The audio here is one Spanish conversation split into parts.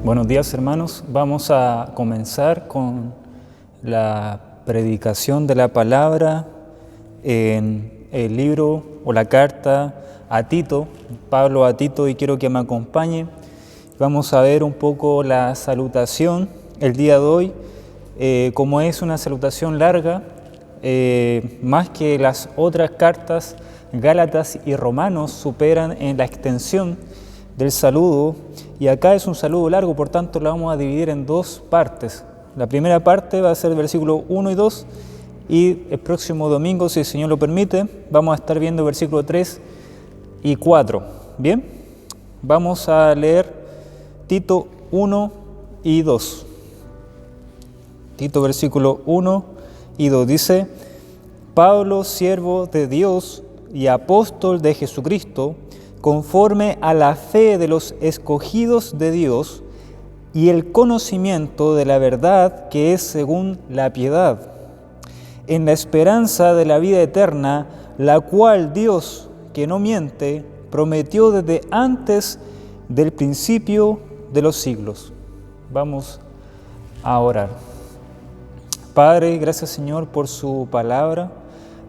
Buenos días, hermanos. Vamos a comenzar con la predicación de la palabra en el libro o la carta a Tito, Pablo a Tito, y quiero que me acompañe. Vamos a ver un poco la salutación el día de hoy. Como es una salutación larga, más que las otras cartas, Gálatas y Romanos superan en la extensión del saludo, y acá es un saludo largo, por tanto lo vamos a dividir en dos partes. La primera parte va a ser el versículo 1 y 2, y el próximo domingo, si el Señor lo permite, vamos a estar viendo versículo 3 y 4. Bien, vamos a leer Tito 1 y 2. Tito versículo 1 y 2 dice: Pablo, siervo de Dios y apóstol de Jesucristo, conforme a la fe de los escogidos de Dios y el conocimiento de la verdad que es según la piedad, en la esperanza de la vida eterna, la cual Dios, que no miente, prometió desde antes del principio de los siglos. Vamos a orar. Padre, gracias Señor por su palabra.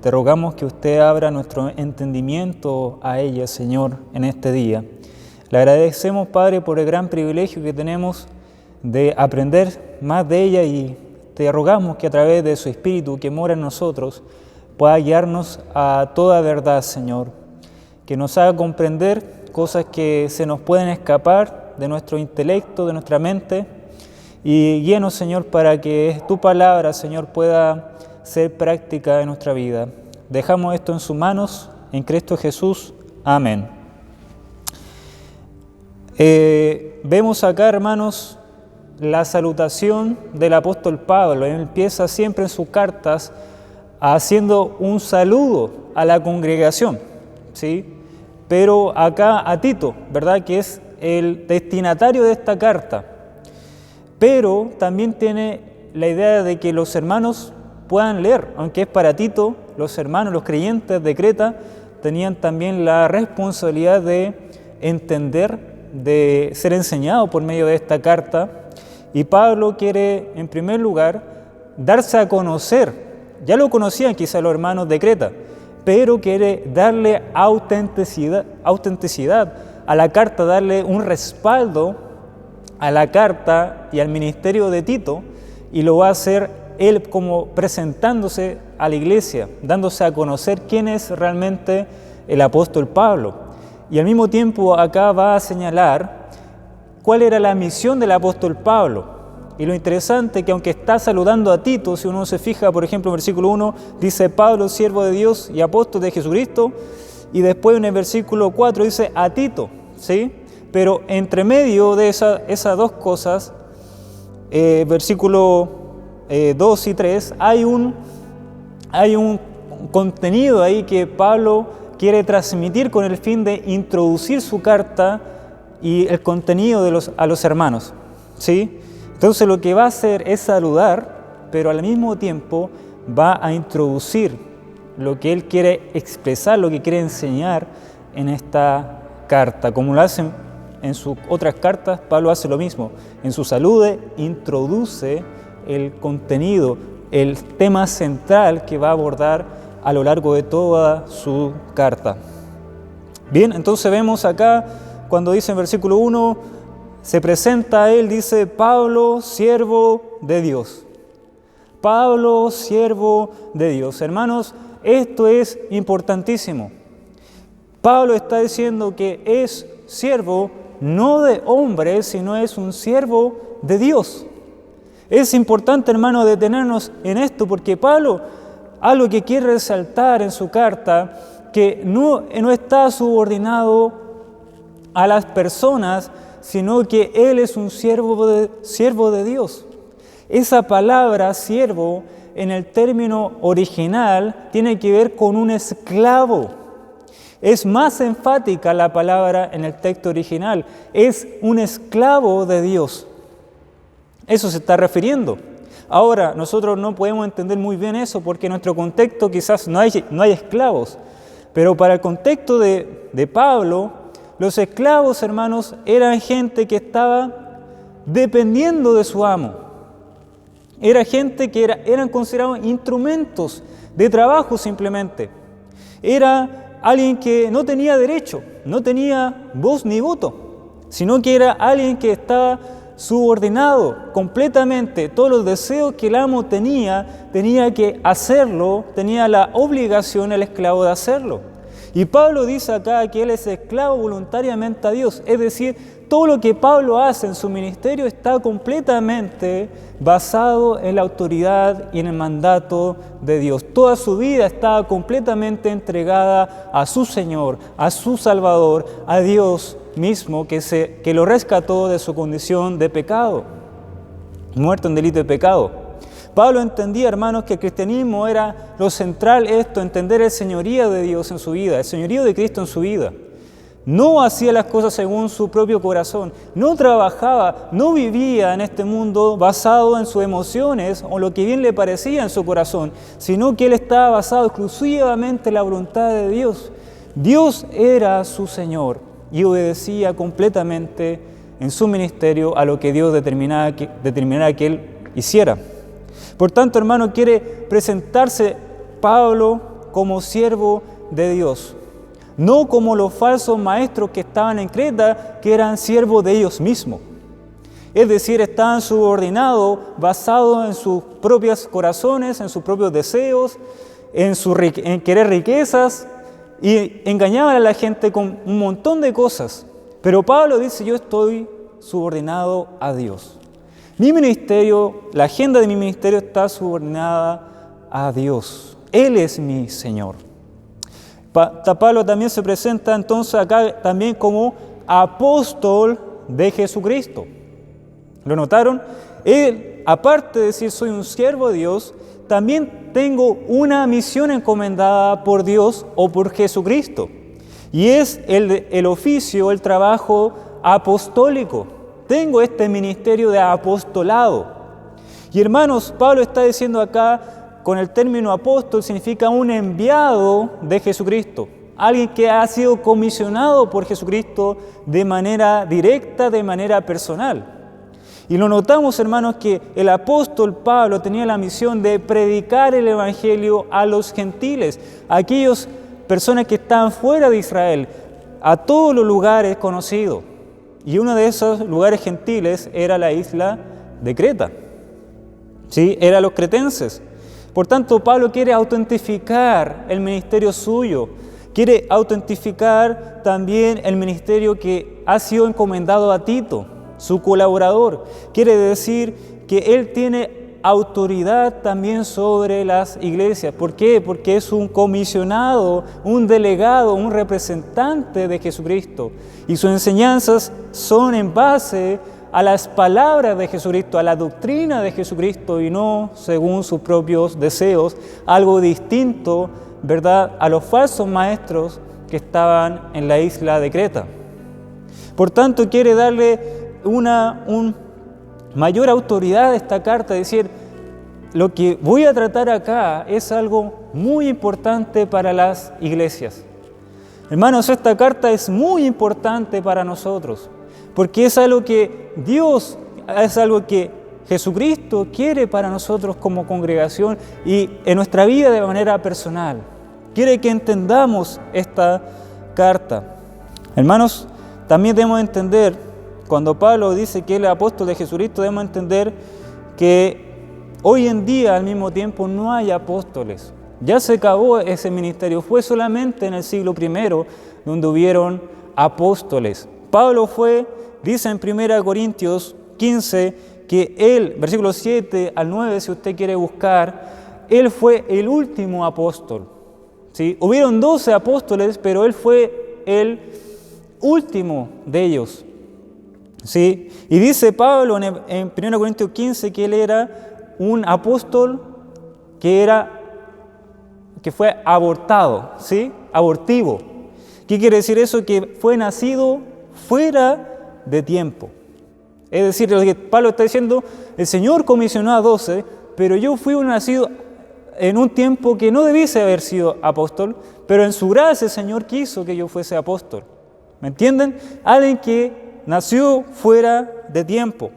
Te rogamos que usted abra nuestro entendimiento a ella, Señor, en este día. Le agradecemos, Padre, por el gran privilegio que tenemos de aprender más de ella, y te rogamos que a través de su Espíritu que mora en nosotros pueda guiarnos a toda verdad, Señor. Que nos haga comprender cosas que se nos pueden escapar de nuestro intelecto, de nuestra mente, y guíenos, Señor, para que tu palabra, Señor, pueda ser práctica en nuestra vida. Dejamos esto en sus manos, en Cristo Jesús. Amén. Vemos acá, hermanos, la salutación del apóstol Pablo. Él empieza siempre en sus cartas haciendo un saludo a la congregación, ¿sí? Pero acá a Tito, ¿verdad?, que es el destinatario de esta carta. Pero también tiene la idea de que los hermanos puedan leer, aunque es para Tito, los hermanos, los creyentes de Creta, tenían también la responsabilidad de entender, de ser enseñados por medio de esta carta. Y Pablo quiere, en primer lugar, darse a conocer. Ya lo conocían quizá los hermanos de Creta, pero quiere darle autenticidad a la carta, darle un respaldo a la carta y al ministerio de Tito, y lo va a hacer él como presentándose a la iglesia, dándose a conocer quién es realmente el apóstol Pablo. Y al mismo tiempo acá va a señalar cuál era la misión del apóstol Pablo. Y lo interesante es que aunque está saludando a Tito, si uno se fija, por ejemplo, en el versículo 1, dice Pablo, siervo de Dios y apóstol de Jesucristo, y después en el versículo 4 dice a Tito, ¿sí? Pero entre medio de esas dos cosas, versículo 2 y 3, hay un contenido ahí que Pablo quiere transmitir con el fin de introducir su carta y el contenido a los hermanos, ¿sí? Entonces lo que va a hacer es saludar, pero al mismo tiempo va a introducir lo que él quiere expresar, lo que quiere enseñar en esta carta. Como lo hacen en sus otras cartas, Pablo hace lo mismo. En su salude introduce el contenido, el tema central que va a abordar a lo largo de toda su carta. Bien, entonces vemos acá, cuando dice en versículo 1, se presenta a él, dice Pablo, siervo de Dios. Pablo, siervo de Dios. Hermanos, esto es importantísimo. Pablo está diciendo que es siervo no de hombres, sino es un siervo de Dios. Es importante, hermano, detenernos en esto, porque Pablo, algo que quiere resaltar en su carta, que no está subordinado a las personas, sino que él es un siervo de Dios. Esa palabra siervo en el término original tiene que ver con un esclavo. Es más enfática la palabra en el texto original. Es un esclavo de Dios. Eso se está refiriendo. Ahora, nosotros no podemos entender muy bien eso porque en nuestro contexto quizás no hay esclavos. Pero para el contexto de Pablo, los esclavos, hermanos, eran gente que estaba dependiendo de su amo. Era gente que eran considerados instrumentos de trabajo simplemente. Era alguien que no tenía derecho, no tenía voz ni voto, sino que era alguien que estaba subordinado completamente. Todos los deseos que el amo tenía que hacerlo, tenía la obligación el esclavo de hacerlo. Y Pablo dice acá que él es esclavo voluntariamente a Dios, es decir, todo lo que Pablo hace en su ministerio está completamente basado en la autoridad y en el mandato de Dios. Toda su vida está completamente entregada a su Señor, a su Salvador, a Dios mismo que lo rescató de su condición de pecado, muerto en delito de pecado. Pablo entendía, hermanos, que el cristianismo era lo central, entender el señorío de Dios en su vida, el señorío de Cristo en su vida. No hacía las cosas según su propio corazón, no trabajaba, no vivía en este mundo basado en sus emociones o lo que bien le parecía en su corazón, sino que él estaba basado exclusivamente en la voluntad de Dios. Dios era su Señor y obedecía completamente en su ministerio a lo que Dios determinara que él hiciera. Por tanto, hermano, quiere presentarse Pablo como siervo de Dios, no como los falsos maestros que estaban en Creta, que eran siervos de ellos mismos. Es decir, estaban subordinados, basados en sus propios corazones, en sus propios deseos, en querer riquezas, y engañaban a la gente con un montón de cosas. Pero Pablo dice, yo estoy subordinado a Dios. Mi ministerio, la agenda de mi ministerio está subordinada a Dios. Él es mi Señor. Pablo también se presenta entonces acá también como apóstol de Jesucristo. ¿Lo notaron? Él, aparte de decir soy un siervo de Dios, también tengo una misión encomendada por Dios o por Jesucristo. Y es el oficio, el trabajo apostólico. Tengo este ministerio de apostolado. Y hermanos, Pablo está diciendo acá, con el término apóstol, significa un enviado de Jesucristo. Alguien que ha sido comisionado por Jesucristo de manera directa, de manera personal. Y lo notamos, hermanos, que el apóstol Pablo tenía la misión de predicar el evangelio a los gentiles, a aquellas personas que estaban fuera de Israel, a todos los lugares conocidos. Y uno de esos lugares gentiles era la isla de Creta. ¿Sí? Eran los cretenses. Por tanto, Pablo quiere autentificar el ministerio suyo. Quiere autentificar también el ministerio que ha sido encomendado a Tito, su colaborador. Quiere decir que él tiene autoridad también sobre las iglesias. ¿Por qué? Porque es un comisionado, un delegado, un representante de Jesucristo. Y sus enseñanzas son en base a las palabras de Jesucristo, a la doctrina de Jesucristo y no según sus propios deseos, algo distinto, ¿verdad?, a los falsos maestros que estaban en la isla de Creta. Por tanto, quiere darle una mayor autoridad a esta carta, es decir, lo que voy a tratar acá es algo muy importante para las iglesias. Hermanos, esta carta es muy importante para nosotros, porque es algo que Dios, es algo que Jesucristo quiere para nosotros como congregación y en nuestra vida de manera personal. Quiere que entendamos esta carta. Hermanos, también debemos entender, cuando Pablo dice que él es apóstol de Jesucristo, debemos entender que hoy en día al mismo tiempo no hay apóstoles. Ya se acabó ese ministerio, fue solamente en el siglo I donde hubieron apóstoles. Pablo fue, dice en 1 Corintios 15, que él, versículos 7 al 9, si usted quiere buscar, él fue el último apóstol. ¿Sí? Hubieron 12 apóstoles, pero él fue el último de ellos. ¿Sí? Y dice Pablo en 1 Corintios 15 que él era un apóstol que fue abortado, ¿sí? Abortivo. ¿Qué quiere decir eso? Que fue nacido fuera de tiempo. Es decir, lo que Pablo está diciendo, el Señor comisionó a 12, pero yo fui un nacido en un tiempo que no debiese haber sido apóstol, pero en su gracia el Señor quiso que yo fuese apóstol. ¿Me entienden? Alguien que nació fuera de tiempo.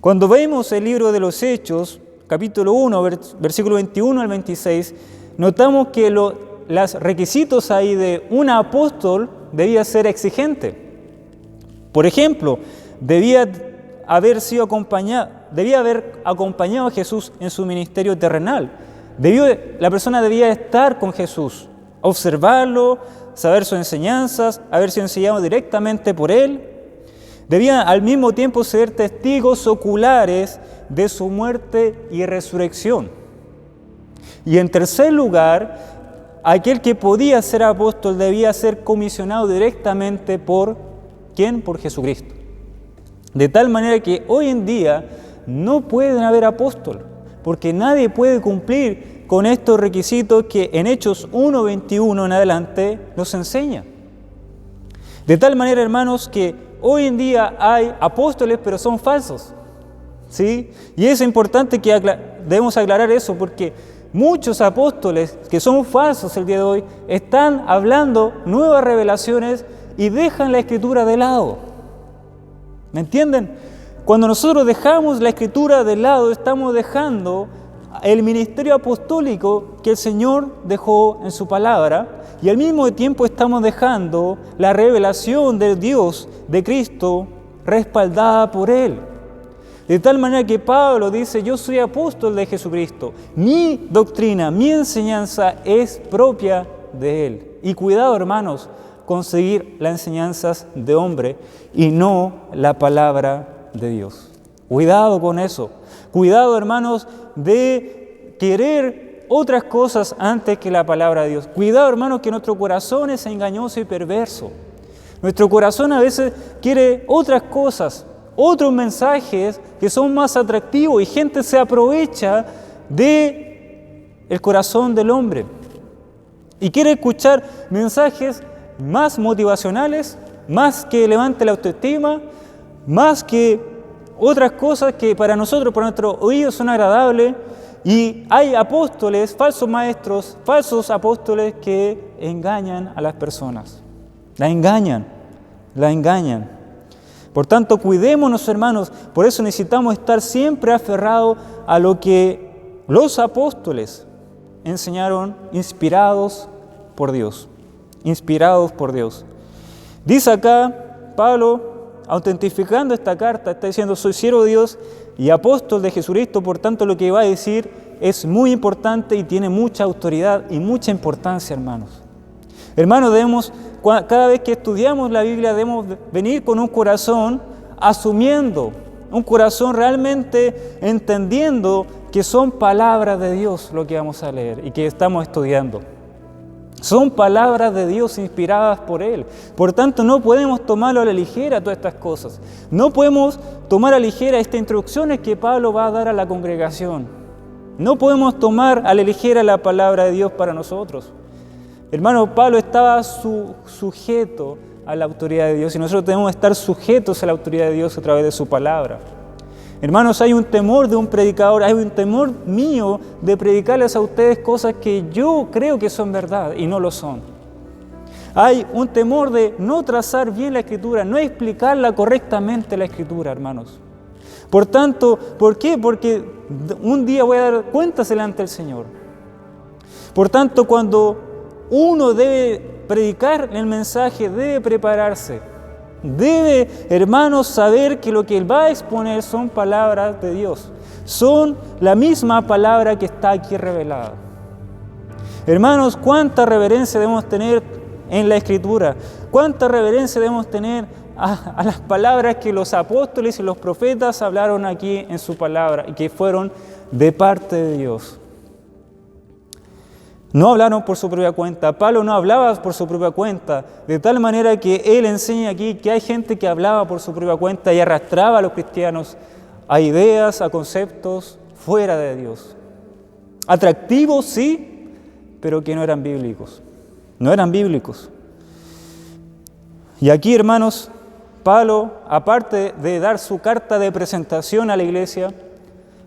Cuando vemos el libro de los Hechos, capítulo 1, versículo 21 al 26, notamos que los requisitos ahí de un apóstol debía ser exigente. Por ejemplo, debía haber acompañado a Jesús en su ministerio terrenal. La persona debía estar con Jesús, observarlo, saber sus enseñanzas, haber sido enseñado directamente por Él. Debían al mismo tiempo ser testigos oculares de su muerte y resurrección. Y en tercer lugar, aquel que podía ser apóstol debía ser comisionado directamente por ¿quién? Por Jesucristo. De tal manera que hoy en día no pueden haber apóstol, porque nadie puede cumplir con estos requisitos que en Hechos 1:21 en adelante nos enseña. De tal manera, hermanos, que hoy en día hay apóstoles, pero son falsos, ¿sí? Y es importante que debemos aclarar eso, porque muchos apóstoles que son falsos el día de hoy están hablando nuevas revelaciones y dejan la Escritura de lado. ¿Me entienden? Cuando nosotros dejamos la Escritura de lado, estamos dejando el ministerio apostólico que el Señor dejó en su palabra, y al mismo tiempo estamos dejando la revelación de Dios, de Cristo, respaldada por Él. De tal manera que Pablo dice, yo soy apóstol de Jesucristo, mi doctrina, mi enseñanza es propia de Él. Y cuidado, hermanos, con seguir las enseñanzas de hombre y no la palabra de Dios. Cuidado con eso. Cuidado, hermanos, de querer otras cosas antes que la palabra de Dios. Cuidado, hermanos, que nuestro corazón es engañoso y perverso. Nuestro corazón a veces quiere otras cosas, otros mensajes que son más atractivos, y gente se aprovecha del corazón del hombre y quiere escuchar mensajes más motivacionales, más que levante la autoestima, más que otras cosas que para nosotros, para nuestros oídos son agradables. Y hay apóstoles, falsos maestros, falsos apóstoles que engañan a las personas. La engañan. Por tanto, cuidémonos, hermanos. Por eso necesitamos estar siempre aferrados a lo que los apóstoles enseñaron, inspirados por Dios. Dice acá Pablo, autentificando esta carta, está diciendo, soy siervo de Dios y apóstol de Jesucristo. Por tanto, lo que va a decir es muy importante y tiene mucha autoridad y mucha importancia, hermanos. Hermanos, cada vez que estudiamos la Biblia, debemos venir con un corazón asumiendo, un corazón realmente entendiendo que son palabras de Dios lo que vamos a leer y que estamos estudiando. Son palabras de Dios inspiradas por Él. Por tanto, no podemos tomarlo a la ligera todas estas cosas. No podemos tomar a la ligera estas instrucciones que Pablo va a dar a la congregación. No podemos tomar a la ligera la palabra de Dios para nosotros. Hermano, Pablo estaba sujeto a la autoridad de Dios, y nosotros tenemos que estar sujetos a la autoridad de Dios a través de su palabra. Hermanos, hay un temor de un predicador, hay un temor mío de predicarles a ustedes cosas que yo creo que son verdad y no lo son. Hay un temor de no trazar bien la Escritura, no explicarla correctamente la Escritura, hermanos. Por tanto, ¿por qué? Porque un día voy a dar cuentas delante del Señor. Por tanto, cuando uno debe predicar el mensaje, debe prepararse. Debe, hermanos, saber que lo que él va a exponer son palabras de Dios. Son la misma palabra que está aquí revelada. Hermanos, cuánta reverencia debemos tener en la Escritura. Cuánta reverencia debemos tener a las palabras que los apóstoles y los profetas hablaron aquí en su palabra y que fueron de parte de Dios. No hablaron por su propia cuenta. Pablo no hablaba por su propia cuenta, de tal manera que él enseña aquí que hay gente que hablaba por su propia cuenta y arrastraba a los cristianos a ideas, a conceptos fuera de Dios. Atractivos, sí, pero que no eran bíblicos. no eran bíblicos. Y aquí, hermanos, Pablo, aparte de dar su carta de presentación a la iglesia,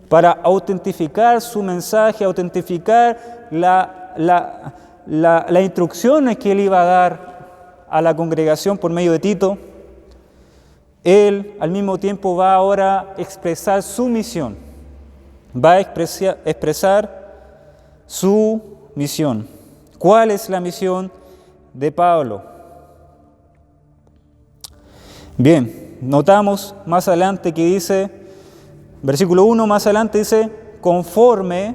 para autentificar su mensaje, autentificar las instrucciones que él iba a dar a la congregación por medio de Tito, él al mismo tiempo va ahora a expresar su misión. Va a expresar su misión. ¿Cuál es la misión de Pablo? Bien, notamos más adelante que dice, versículo 1 más adelante dice, conforme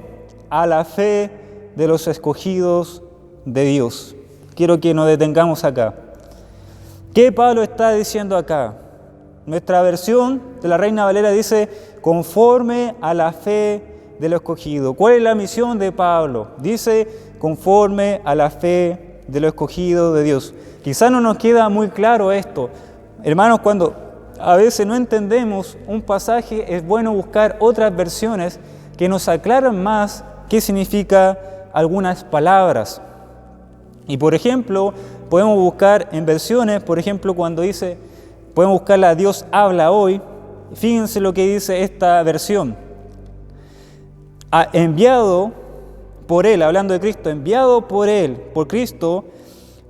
a la fe de los escogidos de Dios. Quiero que nos detengamos acá. ¿Qué Pablo está diciendo acá? Nuestra versión de la Reina Valera dice, conforme a la fe de los escogidos. ¿Cuál es la misión de Pablo? Dice, conforme a la fe de los escogidos de Dios. Quizá no nos queda muy claro esto. Hermanos, cuando a veces no entendemos un pasaje, es bueno buscar otras versiones que nos aclaran más qué significa algunas palabras. Y por ejemplo, podemos buscar en versiones, por ejemplo, cuando dice, podemos buscarla Dios habla hoy. Fíjense lo que dice esta versión. Enviado por Él, hablando de Cristo, enviado por Él, por Cristo,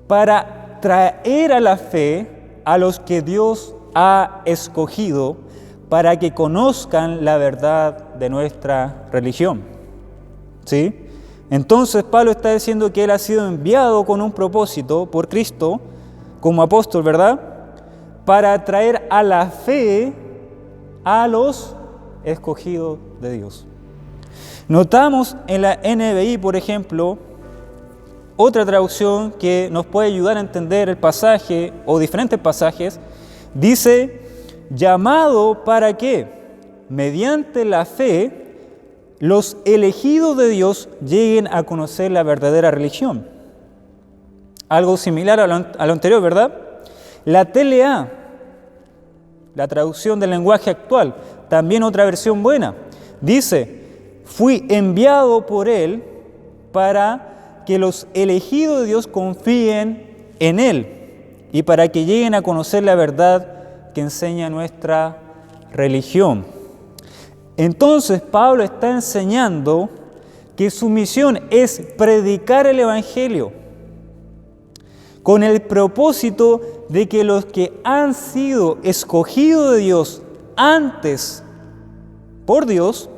para traer a la fe a los que Dios ha escogido para que conozcan la verdad de nuestra religión. ¿Sí? Entonces Pablo está diciendo que él ha sido enviado con un propósito por Cristo como apóstol, ¿verdad? Para traer a la fe a los escogidos de Dios. Notamos en la NBI, por ejemplo, otra traducción que nos puede ayudar a entender el pasaje o diferentes pasajes, dice, llamado para que, mediante la fe, los elegidos de Dios lleguen a conocer la verdadera religión. Algo similar a lo anterior, ¿verdad? La TLA, la traducción del lenguaje actual, también otra versión buena, dice, fui enviado por Él para que los elegidos de Dios confíen en Él y para que lleguen a conocer la verdad que enseña nuestra religión. Entonces Pablo está enseñando que su misión es predicar el Evangelio con el propósito de que los que han sido escogidos de Dios antes por Dios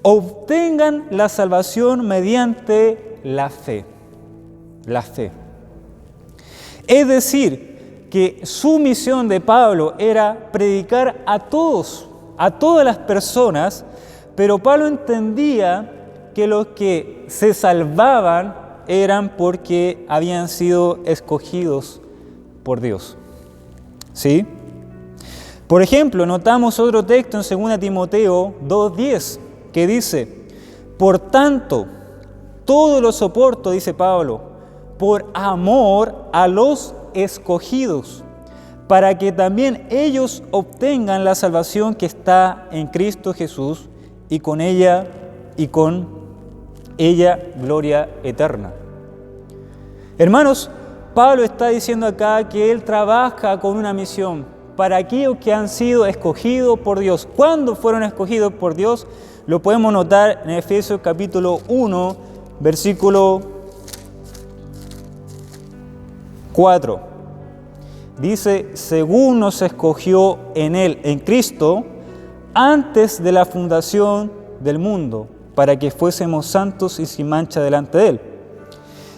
obtengan la salvación mediante la fe. La fe. Es decir, que su misión de Pablo era predicar a todos, a todas las personas, pero Pablo entendía que los que se salvaban eran porque habían sido escogidos por Dios. ¿Sí? Por ejemplo, notamos otro texto en 2 Timoteo 2:10 que dice, por tanto, todo lo soporto, dice Pablo, por amor a los escogidos, para que también ellos obtengan la salvación que está en Cristo Jesús y con ella gloria eterna. Hermanos, Pablo está diciendo acá que él trabaja con una misión para aquellos que han sido escogidos por Dios. ¿Cuándo fueron escogidos por Dios? Lo podemos notar en Efesios capítulo 1, versículo 4. Dice, según nos escogió en Él, en Cristo, antes de la fundación del mundo, para que fuésemos santos y sin mancha delante de Él.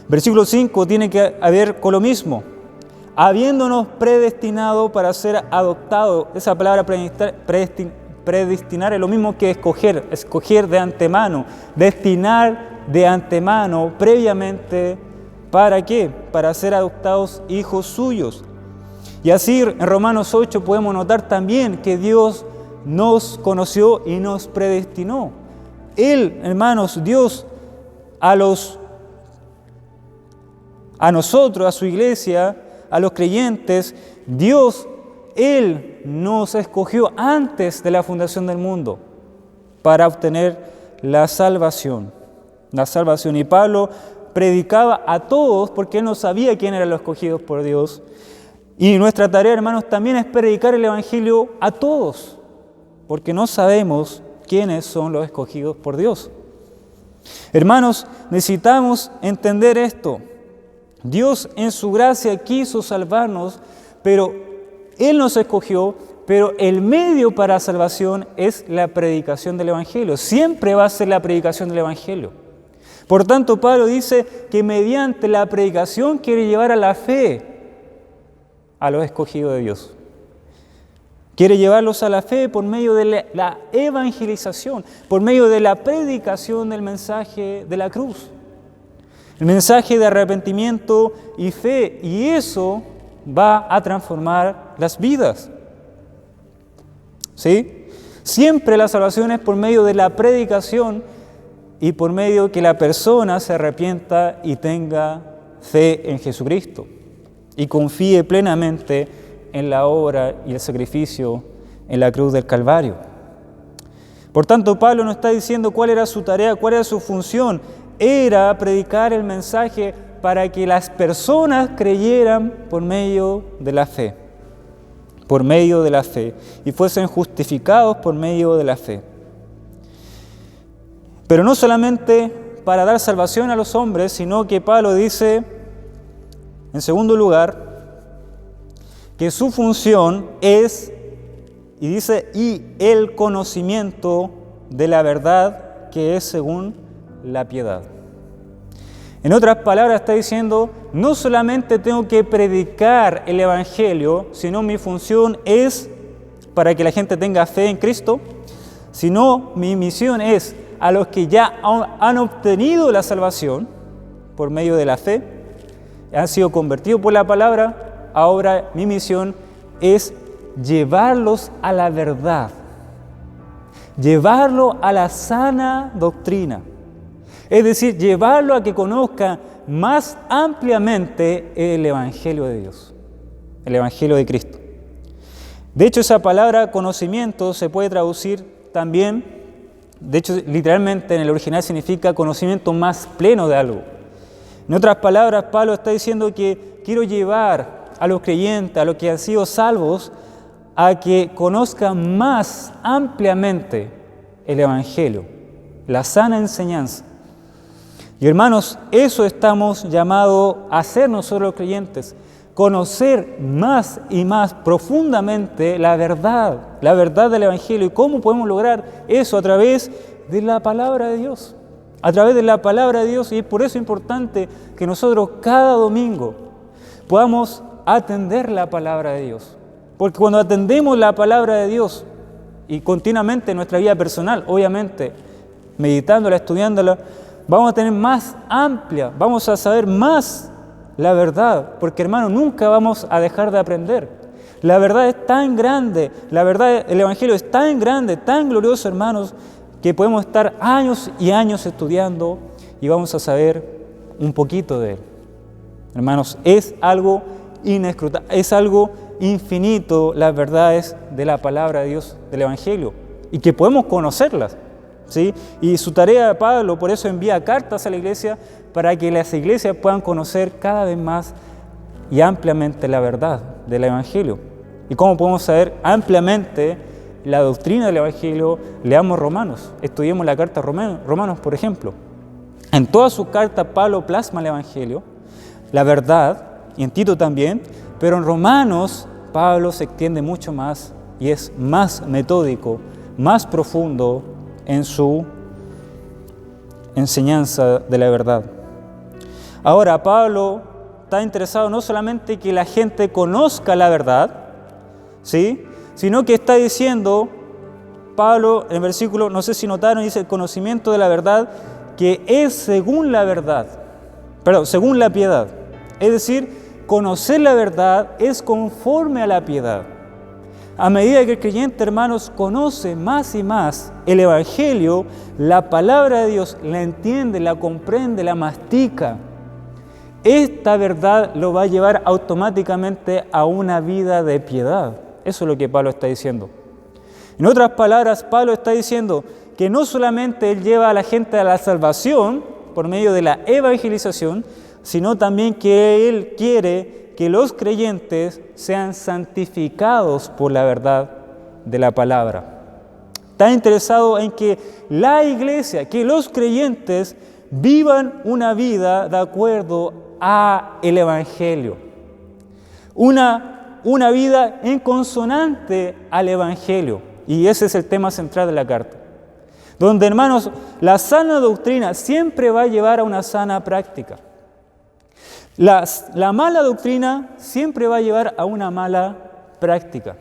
Versículo 5 tiene que ver con lo mismo. Habiéndonos predestinado para ser adoptados, esa palabra predestinar es lo mismo que escoger de antemano, destinar de antemano, previamente, ¿para qué? Para ser adoptados hijos suyos. Y así en Romanos 8 podemos notar también que Dios nos conoció y nos predestinó. Él, hermanos, Dios a nosotros, a su iglesia, a los creyentes, Dios, Él nos escogió antes de la fundación del mundo para obtener la salvación. La salvación. Y Pablo predicaba a todos porque Él no sabía quién eran los escogidos por Dios. Y nuestra tarea, hermanos, también es predicar el Evangelio a todos, porque no sabemos quiénes son los escogidos por Dios. Hermanos, necesitamos entender esto. Dios en su gracia quiso salvarnos, pero Él nos escogió, pero el medio para la salvación es la predicación del Evangelio. Siempre va a ser la predicación del Evangelio. Por tanto, Pablo dice que mediante la predicación quiere llevar a la fe a los escogidos de Dios. Quiere llevarlos a la fe por medio de la evangelización, por medio de la predicación del mensaje de la cruz. El mensaje de arrepentimiento y fe, y eso va a transformar las vidas. ¿Sí? Siempre la salvación es por medio de la predicación y por medio de que la persona se arrepienta y tenga fe en Jesucristo y confíe plenamente en la obra y el sacrificio en la cruz del Calvario. Por tanto, Pablo nos está diciendo cuál era su tarea, cuál era su función. Era predicar el mensaje para que las personas creyeran por medio de la fe. Por medio de la fe. Y fuesen justificados por medio de la fe. Pero no solamente para dar salvación a los hombres, sino que Pablo dice, en segundo lugar, que su función es, y dice, y el conocimiento de la verdad que es según la piedad. En otras palabras está diciendo, no solamente tengo que predicar el Evangelio, sino mi función es para que la gente tenga fe en Cristo, sino mi misión es a los que ya han obtenido la salvación por medio de la fe, han sido convertidos por la palabra. Ahora mi misión es llevarlos a la verdad, llevarlo a la sana doctrina. Es decir, llevarlo a que conozca más ampliamente el Evangelio de Dios, el Evangelio de Cristo. De hecho, esa palabra conocimiento se puede traducir también, de hecho, literalmente en el original significa conocimiento más pleno de algo. En otras palabras, Pablo está diciendo que quiero llevar a los creyentes, a los que han sido salvos, a que conozcan más ampliamente el Evangelio, la sana enseñanza. Y hermanos, eso estamos llamados a hacer nosotros los creyentes, conocer más y más profundamente la verdad del Evangelio. ¿Y cómo podemos lograr eso? A través de la palabra de Dios. A través de la palabra de Dios, y es por eso importante que nosotros cada domingo podamos atender la palabra de Dios. Porque cuando atendemos la palabra de Dios y continuamente en nuestra vida personal, obviamente, meditándola, estudiándola, vamos a tener más amplia, vamos a saber más la verdad, porque hermano, nunca vamos a dejar de aprender. La verdad es tan grande, la verdad, el Evangelio es tan grande, tan glorioso, hermanos, que podemos estar años y años estudiando y vamos a saber un poquito de él. Hermanos, es algo inescrutable, es algo infinito las verdades de la palabra de Dios, del Evangelio, y que podemos conocerlas, ¿sí? Y su tarea, Pablo, por eso envía cartas a la iglesia, para que las iglesias puedan conocer cada vez más y ampliamente la verdad del Evangelio. ¿Y cómo podemos saber ampliamente la doctrina del Evangelio? Leamos Romanos, estudiemos la carta a Romanos, por ejemplo. En todas sus cartas Pablo plasma el Evangelio, la verdad, y en Tito también, pero en Romanos Pablo se extiende mucho más y es más metódico, más profundo en su enseñanza de la verdad. Ahora, Pablo está interesado no solamente que la gente conozca la verdad, ¿sí?, sino que está diciendo, Pablo en el versículo, no sé si notaron, dice el conocimiento de la verdad que es según la verdad, según la piedad. Es decir, conocer la verdad es conforme a la piedad. A medida que el creyente, hermanos, conoce más y más el Evangelio, la palabra de Dios, la entiende, la comprende, la mastica, esta verdad lo va a llevar automáticamente a una vida de piedad. Eso es lo que Pablo está diciendo. En otras palabras, Pablo está diciendo que no solamente él lleva a la gente a la salvación, por medio de la evangelización, sino también que Él quiere que los creyentes sean santificados por la verdad de la palabra. Está interesado en que la iglesia, que los creyentes vivan una vida de acuerdo a el Evangelio. Una vida en consonante al Evangelio. Y ese es el tema central de la carta. Donde, hermanos, la sana doctrina siempre va a llevar a una sana práctica. La mala doctrina siempre va a llevar a una mala práctica.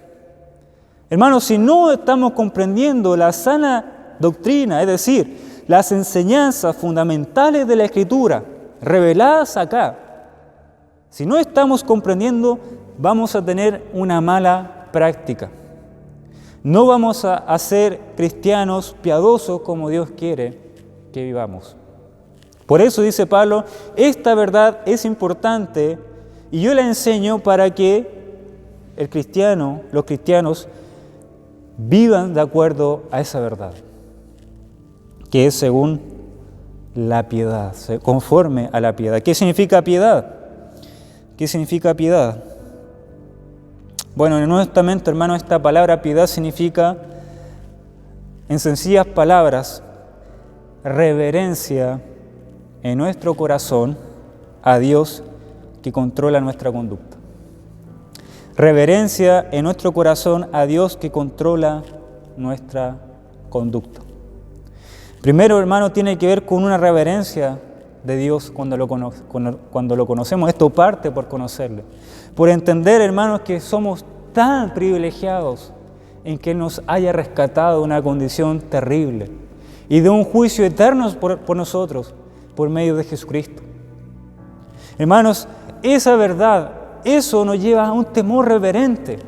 Hermanos, si no estamos comprendiendo la sana doctrina, es decir, las enseñanzas fundamentales de la Escritura, reveladas acá, si no estamos comprendiendo, vamos a tener una mala práctica. No vamos a ser cristianos piadosos como Dios quiere que vivamos. Por eso dice Pablo, esta verdad es importante y yo la enseño para que los cristianos vivan de acuerdo a esa verdad, que es según la piedad, conforme a la piedad. ¿Qué significa piedad? ¿Qué significa piedad? Bueno, en el Nuevo Testamento, hermano, esta palabra piedad significa, en sencillas palabras, reverencia en nuestro corazón a Dios que controla nuestra conducta. Reverencia en nuestro corazón a Dios que controla nuestra conducta. Primero, hermano, tiene que ver con una reverencia de Dios cuando lo conocemos. Esto parte por conocerle. Por entender, hermanos, que somos tan privilegiados en que nos haya rescatado de una condición terrible y de un juicio eterno por nosotros, por medio de Jesucristo. Hermanos, esa verdad, eso nos lleva a un temor reverente.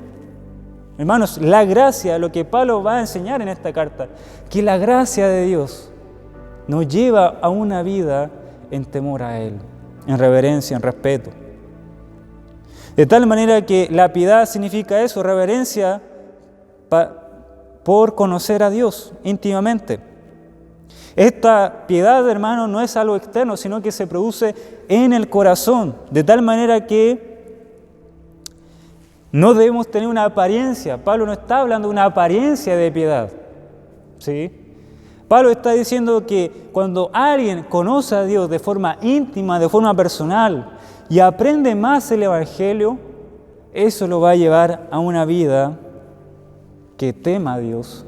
Hermanos, la gracia, lo que Pablo va a enseñar en esta carta, que la gracia de Dios nos lleva a una vida en temor a Él, en reverencia, en respeto. De tal manera que la piedad significa eso, reverencia por conocer a Dios íntimamente. Esta piedad, hermano, no es algo externo, sino que se produce en el corazón, de tal manera que no debemos tener una apariencia. Pablo no está hablando de una apariencia de piedad, ¿sí? Pablo está diciendo que cuando alguien conoce a Dios de forma íntima, de forma personal, y aprende más el Evangelio, eso lo va a llevar a una vida que tema a Dios,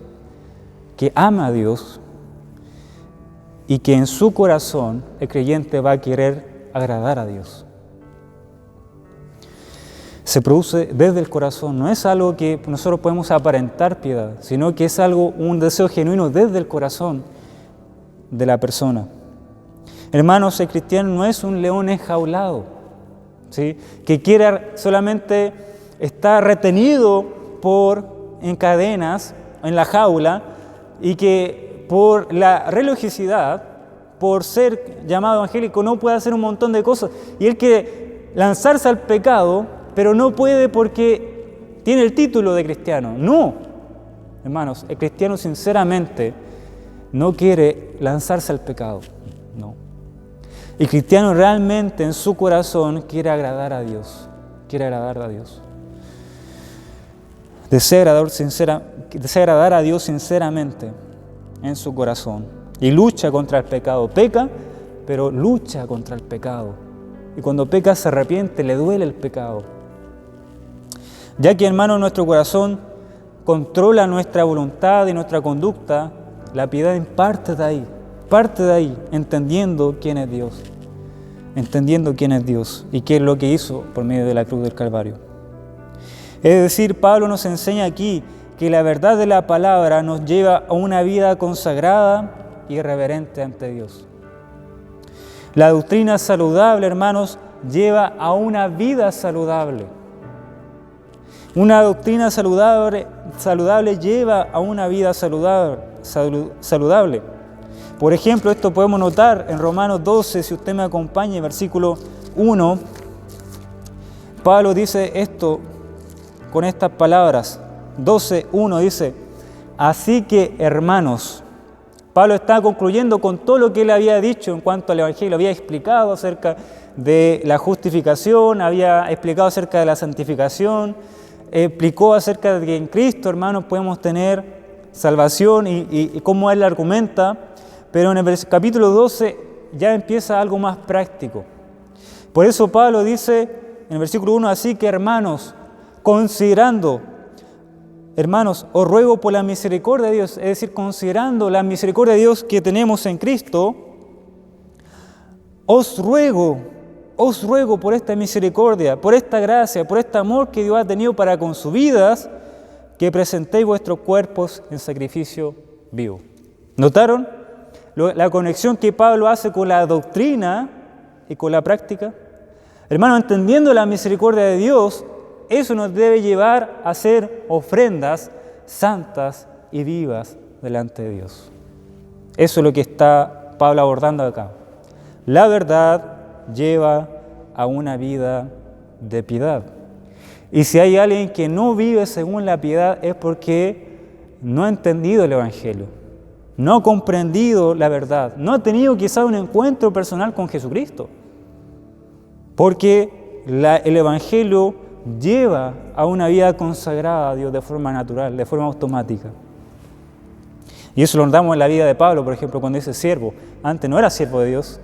que ama a Dios, y que en su corazón el creyente va a querer agradar a Dios. Se produce desde el corazón, no es algo que nosotros podemos aparentar piedad, sino que es un deseo genuino desde el corazón de la persona. Hermanos, el cristiano no es un león enjaulado, ¿sí?, que quiera solamente estar retenido en cadenas, en la jaula, y que por la religiosidad, por ser llamado evangélico, no puede hacer un montón de cosas. Y él quiere lanzarse al pecado, pero no puede porque tiene el título de cristiano. No, hermanos, el cristiano sinceramente no quiere lanzarse al pecado, no. El cristiano realmente en su corazón quiere agradar a Dios, Desea agradar a Dios sinceramente en su corazón y lucha contra el pecado. Peca, pero lucha contra el pecado. Y cuando peca se arrepiente, le duele el pecado. Ya que, hermano, nuestro corazón controla nuestra voluntad y nuestra conducta, la piedad parte de ahí, entendiendo quién es Dios y qué es lo que hizo por medio de la cruz del Calvario. Es decir, Pablo nos enseña aquí que la verdad de la palabra nos lleva a una vida consagrada y reverente ante Dios. La doctrina saludable, hermanos, lleva a una vida saludable. Una doctrina saludable lleva a una vida saludable. Por ejemplo, esto podemos notar en Romanos 12, si usted me acompaña, en versículo 1, Pablo dice esto con estas palabras. 12:1 dice: así que, hermanos, Pablo está concluyendo con todo lo que él había dicho en cuanto al Evangelio. Había explicado acerca de la justificación, había explicado acerca de la santificación, explicó acerca de que en Cristo, hermanos, podemos tener salvación y cómo él la argumenta. Pero en el capítulo 12 ya empieza algo más práctico. Por eso Pablo dice en el versículo 1, así que hermanos, considerando, hermanos, os ruego por la misericordia de Dios, es decir, considerando la misericordia de Dios que tenemos en Cristo, os ruego por esta misericordia, por esta gracia, por este amor que Dios ha tenido para con sus vidas, que presentéis vuestros cuerpos en sacrificio vivo. ¿Notaron la conexión que Pablo hace con la doctrina y con la práctica? Hermanos, entendiendo la misericordia de Dios, eso nos debe llevar a hacer ofrendas santas y vivas delante de Dios. Eso es lo que está Pablo abordando acá. La verdad lleva a una vida de piedad. Y si hay alguien que no vive según la piedad es porque no ha entendido el Evangelio, no ha comprendido la verdad, no ha tenido quizá un encuentro personal con Jesucristo. Porque el Evangelio lleva a una vida consagrada a Dios de forma natural, de forma automática. Y eso lo notamos en la vida de Pablo, por ejemplo, cuando dice siervo. Antes no era siervo de Dios,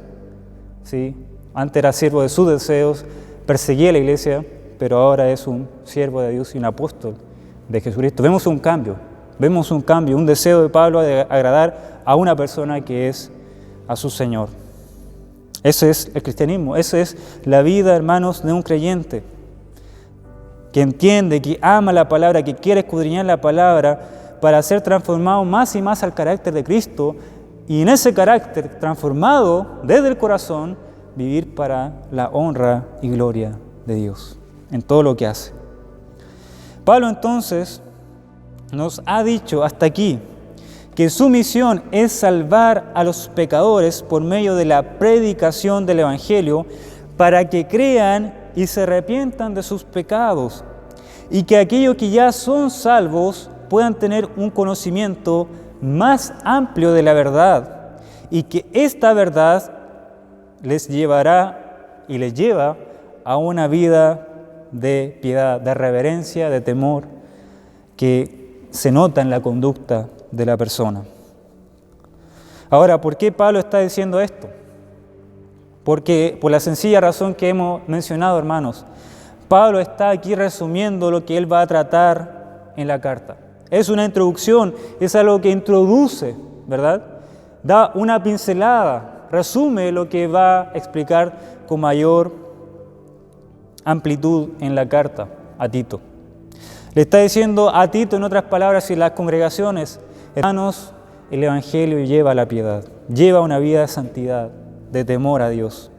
¿sí? Antes era siervo de sus deseos, perseguía a la iglesia, pero ahora es un siervo de Dios y un apóstol de Jesucristo. Vemos un cambio, un deseo de Pablo de agradar a una persona que es a su Señor. Eso es el cristianismo, eso es la vida, hermanos, de un creyente que entiende, que ama la palabra, que quiere escudriñar la palabra para ser transformado más y más al carácter de Cristo y en ese carácter transformado desde el corazón vivir para la honra y gloria de Dios en todo lo que hace. Pablo entonces nos ha dicho hasta aquí que su misión es salvar a los pecadores por medio de la predicación del Evangelio para que crean y se arrepientan de sus pecados y que aquellos que ya son salvos puedan tener un conocimiento más amplio de la verdad y que esta verdad les llevará y les lleva a una vida de piedad, de reverencia, de temor que se nota en la conducta de la persona. Ahora, ¿por qué Pablo está diciendo esto? Porque por la sencilla razón que hemos mencionado, hermanos, Pablo está aquí resumiendo lo que él va a tratar en la carta. Es una introducción, es algo que introduce, ¿verdad? Da una pincelada, resume lo que va a explicar con mayor amplitud en la carta a Tito. Le está diciendo a Tito, en otras palabras, y las congregaciones, hermanos, el Evangelio lleva a la piedad, lleva una vida de santidad, de temor a Dios.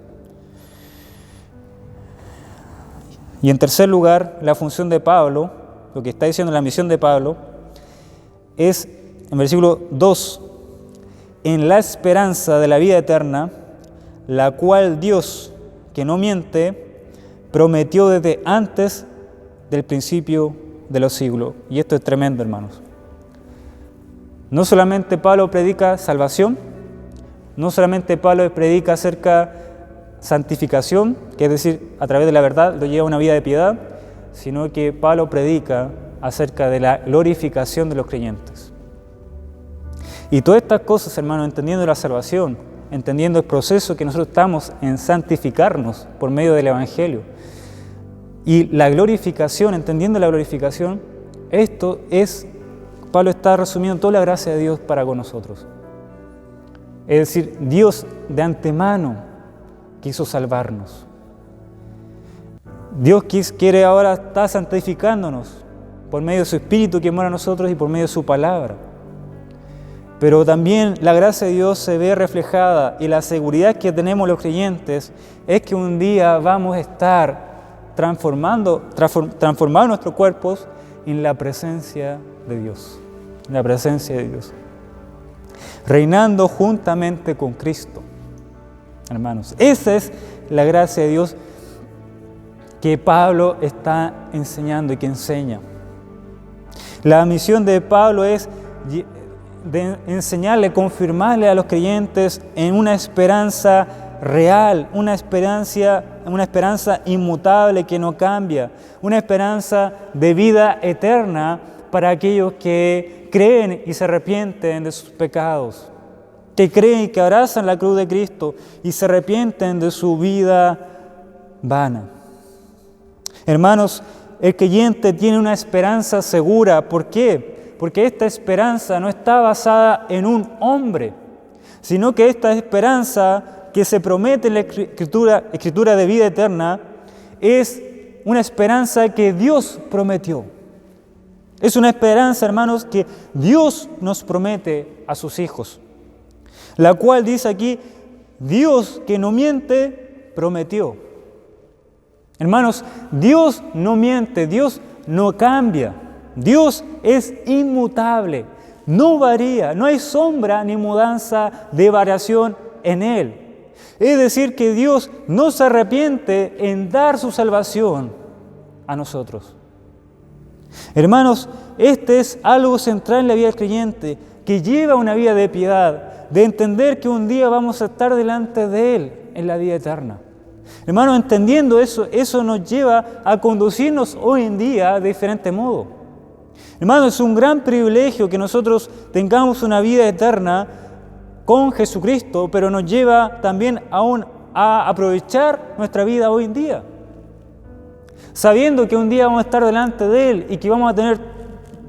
Y en tercer lugar, la función de Pablo, lo que está diciendo la misión de Pablo, es, en versículo 2, en la esperanza de la vida eterna, la cual Dios, que no miente, prometió desde antes del principio de los siglos. Y esto es tremendo, hermanos. No solamente Pablo predica salvación, no solamente Pablo predica acerca de santificación, que es decir, a través de la verdad lo lleva a una vida de piedad, sino que Pablo predica acerca de la glorificación de los creyentes. Y todas estas cosas, hermanos, entendiendo la salvación, entendiendo el proceso que nosotros estamos en santificarnos por medio del Evangelio, y la glorificación, entendiendo la glorificación, esto es, Pablo está resumiendo toda la gracia de Dios para con nosotros. Es decir, Dios de antemano quiso salvarnos. Dios quiere ahora estar santificándonos por medio de su Espíritu que mora en nosotros y por medio de su palabra. Pero también la gracia de Dios se ve reflejada y la seguridad que tenemos los creyentes es que un día vamos a estar transformando nuestros cuerpos en la presencia de Dios, en la presencia de Dios, reinando juntamente con Cristo, hermanos. Esa es la gracia de Dios que Pablo está enseñando y que enseña. La misión de Pablo es de enseñarle, confirmarle a los creyentes en una esperanza real, una esperanza inmutable que no cambia, una esperanza de vida eterna para aquellos que creen y se arrepienten de sus pecados, que creen y que abrazan la cruz de Cristo y se arrepienten de su vida vana. Hermanos, el creyente tiene una esperanza segura. ¿Por qué? Porque esta esperanza no está basada en un hombre, sino que esta esperanza que se promete en la Escritura de vida eterna es una esperanza que Dios prometió. Es una esperanza, hermanos, que Dios nos promete a sus hijos, la cual dice aquí, Dios que no miente, prometió. Hermanos, Dios no miente, Dios no cambia, Dios es inmutable, no varía, no hay sombra ni mudanza de variación en Él. Es decir, que Dios no se arrepiente en dar su salvación a nosotros. Hermanos, este es algo central en la vida del creyente, que lleva una vida de piedad, de entender que un día vamos a estar delante de Él en la vida eterna. Hermanos, entendiendo eso nos lleva a conducirnos hoy en día de diferente modo. Hermanos, es un gran privilegio que nosotros tengamos una vida eterna con Jesucristo, pero nos lleva también aún a aprovechar nuestra vida hoy en día, sabiendo que un día vamos a estar delante de Él y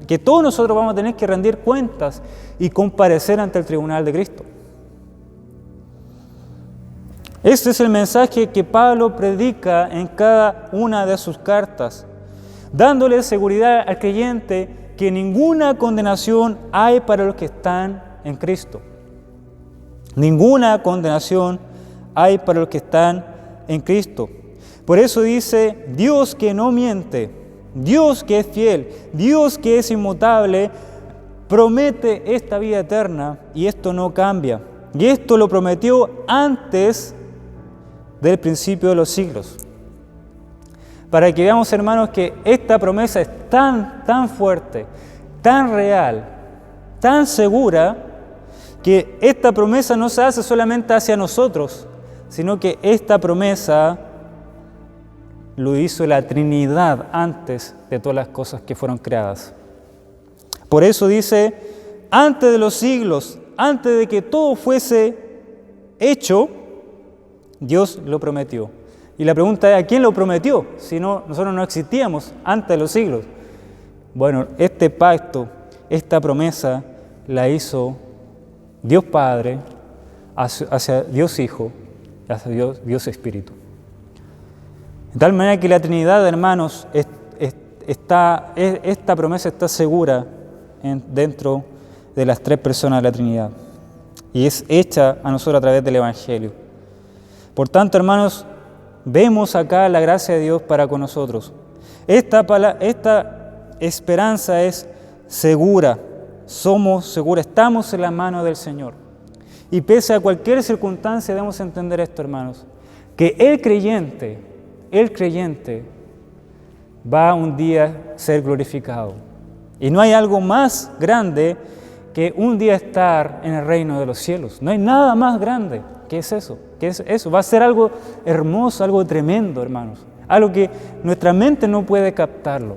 que todos nosotros vamos a tener que rendir cuentas y comparecer ante el tribunal de Cristo. Este es el mensaje que Pablo predica en cada una de sus cartas, dándole seguridad al creyente que ninguna condenación hay para los que están en Cristo. Ninguna condenación hay para los que están en Cristo. Por eso dice, Dios que no miente, Dios que es fiel, Dios que es inmutable, promete esta vida eterna y esto no cambia. Y esto lo prometió antes del principio de los siglos. Para que veamos, hermanos, que esta promesa es tan fuerte, tan real, tan segura, que esta promesa no se hace solamente hacia nosotros, sino que esta promesa lo hizo la Trinidad antes de todas las cosas que fueron creadas. Por eso dice, antes de los siglos, antes de que todo fuese hecho, Dios lo prometió. Y la pregunta es, ¿a quién lo prometió? Si no, nosotros no existíamos antes de los siglos. Bueno, este pacto, esta promesa, la hizo Dios Padre hacia Dios Hijo, hacia Dios Espíritu. De tal manera que la Trinidad, hermanos, esta promesa está segura dentro de las tres personas de la Trinidad. Y es hecha a nosotros a través del Evangelio. Por tanto, hermanos, vemos acá la gracia de Dios para con nosotros. Esta esperanza es segura, somos seguros, estamos en la mano del Señor. Y pese a cualquier circunstancia debemos entender esto, hermanos, que el creyente va un día a ser glorificado. Y no hay algo más grande que un día estar en el reino de los cielos. No hay nada más grande que es eso. Va a ser algo hermoso, algo tremendo, hermanos. Algo que nuestra mente no puede captarlo.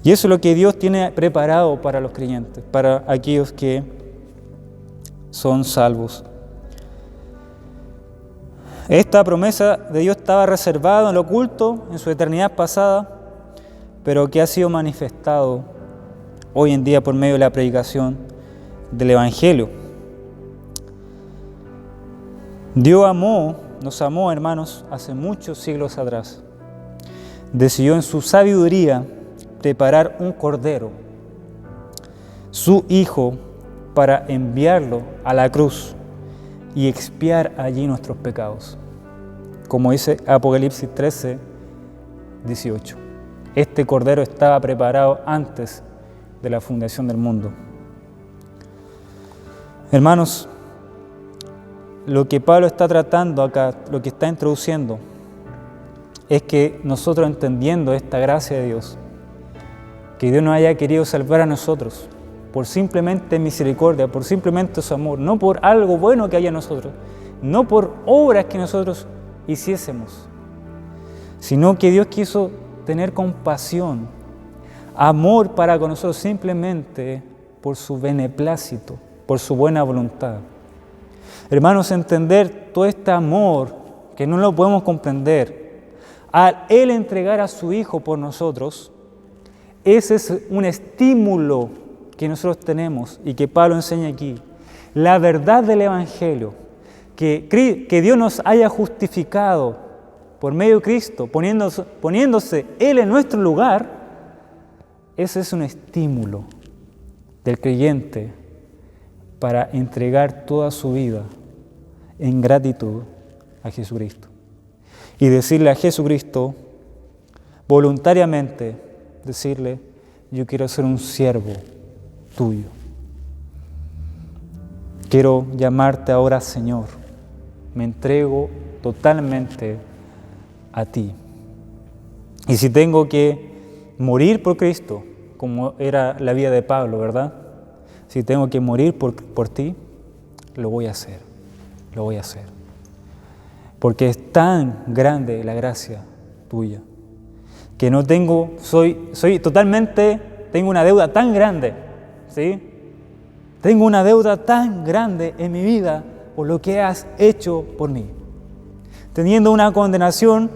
Y eso es lo que Dios tiene preparado para los creyentes, para aquellos que son salvos. Esta promesa de Dios estaba reservada en lo oculto, en su eternidad pasada, pero que ha sido manifestado hoy en día por medio de la predicación del Evangelio. Dios nos amó, hermanos, hace muchos siglos atrás. Decidió en su sabiduría preparar un cordero, su Hijo, para enviarlo a la cruz y expiar allí nuestros pecados. Como dice Apocalipsis 13, 18. Este cordero estaba preparado antes de la fundación del mundo. Hermanos, lo que Pablo está tratando acá, lo que está introduciendo, es que nosotros, entendiendo esta gracia de Dios, que Dios nos haya querido salvar a nosotros, por simplemente misericordia, por simplemente su amor, no por algo bueno que haya en nosotros, no por obras que nosotros hiciésemos, sino que Dios quiso tener compasión, amor para con nosotros simplemente por su beneplácito, por su buena voluntad. Hermanos, entender todo este amor que no lo podemos comprender, al Él entregar a su Hijo por nosotros, ese es un estímulo que nosotros tenemos y que Pablo enseña aquí. La verdad del Evangelio, que Dios nos haya justificado por medio de Cristo, poniéndose Él en nuestro lugar, ese es un estímulo del creyente para entregar toda su vida en gratitud a Jesucristo. Y decirle a Jesucristo, voluntariamente, decirle, yo quiero ser un siervo tuyo. Quiero llamarte ahora Señor. Me entrego totalmente a ti. Y si tengo que morir por Cristo, como era la vida de Pablo, ¿verdad? Si tengo que morir por ti, lo voy a hacer. Lo voy a hacer. Porque es tan grande la gracia tuya, que no tengo, tengo una deuda tan grande, ¿sí? Tengo una deuda tan grande en mi vida por lo que has hecho por mí. Teniendo una condenación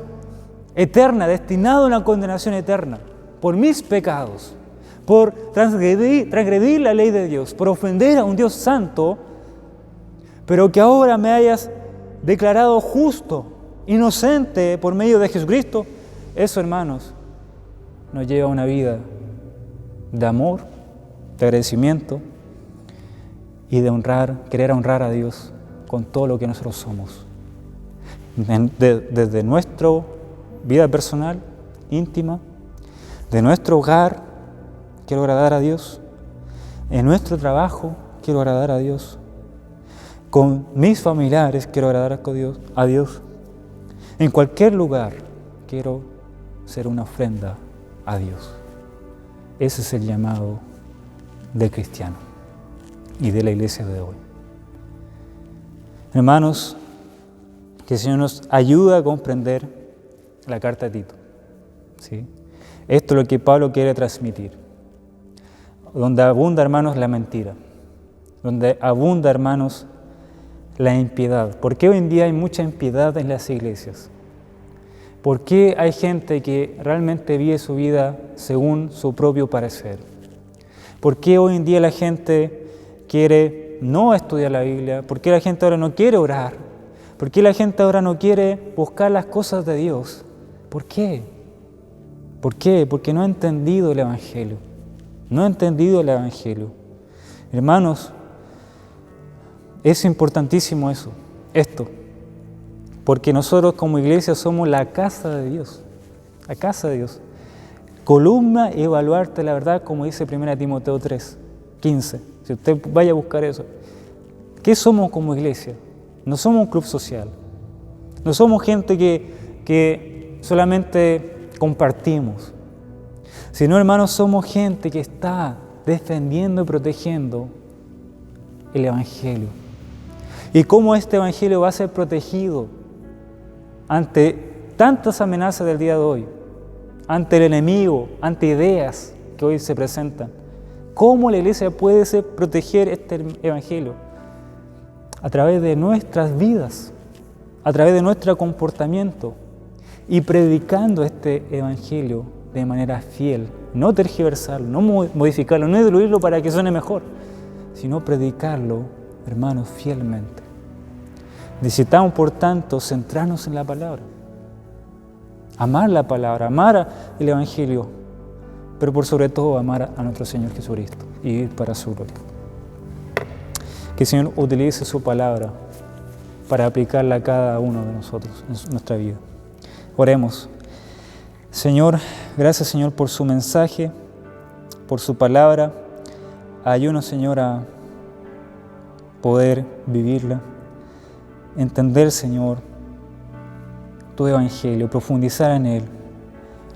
eterna, destinado a una condenación eterna, por mis pecados, por transgredir la ley de Dios, por ofender a un Dios santo, pero que ahora me hayas declarado justo, inocente por medio de Jesucristo. Eso, hermanos, nos lleva a una vida de amor, de agradecimiento y de querer honrar a Dios con todo lo que nosotros somos. Desde nuestra vida personal, íntima, de nuestro hogar, quiero agradar a Dios. En nuestro trabajo, quiero agradar a Dios. Con mis familiares, quiero agradar a Dios. En cualquier lugar, quiero ser una ofrenda a Dios. Ese es el llamado del cristiano y de la iglesia de hoy. Hermanos, que el Señor nos ayude a comprender la carta de Tito. ¿Sí? Esto es lo que Pablo quiere transmitir. Donde abunda, hermanos, la mentira. Donde abunda, hermanos, la impiedad. ¿Por qué hoy en día hay mucha impiedad en las iglesias? ¿Por qué hay gente que realmente vive su vida según su propio parecer? ¿Por qué hoy en día la gente quiere no estudiar la Biblia? ¿Por qué la gente ahora no quiere orar? ¿Por qué la gente ahora no quiere buscar las cosas de Dios? ¿Por qué? ¿Por qué? Porque no ha entendido el Evangelio. No ha entendido el Evangelio. Hermanos, es importantísimo esto, porque nosotros como iglesia somos la casa de Dios, la casa de Dios. Columna y baluarte, la verdad, como dice 1 Timoteo 3:15. Si usted vaya a buscar eso. ¿Qué somos como iglesia? No somos un club social, no somos gente que solamente compartimos, sino, hermanos, somos gente que está defendiendo y protegiendo el Evangelio. Y cómo este Evangelio va a ser protegido ante tantas amenazas del día de hoy, ante el enemigo, ante ideas que hoy se presentan. ¿Cómo la iglesia puede proteger este Evangelio? A través de nuestras vidas, a través de nuestro comportamiento y predicando este Evangelio de manera fiel, no tergiversarlo, no modificarlo, no diluirlo para que suene mejor, sino predicarlo, hermanos, fielmente. Necesitamos, por tanto, centrarnos en la palabra, amar la palabra, amar el Evangelio, pero por sobre todo amar a nuestro Señor Jesucristo y vivir para su gloria. Que el Señor utilice su palabra para aplicarla a cada uno de nosotros en nuestra vida. Oremos. Señor, gracias, Señor, por su mensaje, por su palabra. Ayúdanos, Señor, a poder vivirla, entender, Señor, tu Evangelio, profundizar en él.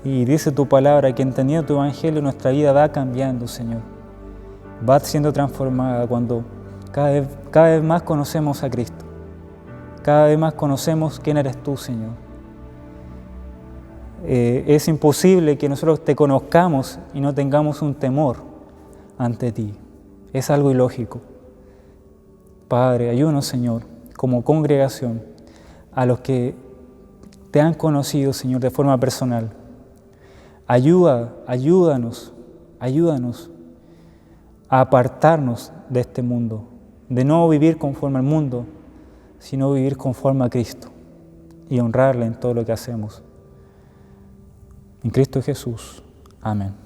Y dice tu palabra que entendiendo tu Evangelio nuestra vida va cambiando, Señor. va siendo transformada cuando cada vez más conocemos a Cristo. Cada vez más conocemos quién eres tú, Señor. Es imposible que nosotros te conozcamos y no tengamos un temor ante ti. Es algo ilógico. Padre, ayúdanos, Señor, como congregación, a los que te han conocido, Señor, de forma personal. Ayúdanos a apartarnos de este mundo, de no vivir conforme al mundo, sino vivir conforme a Cristo y honrarle en todo lo que hacemos. En Cristo Jesús. Amén.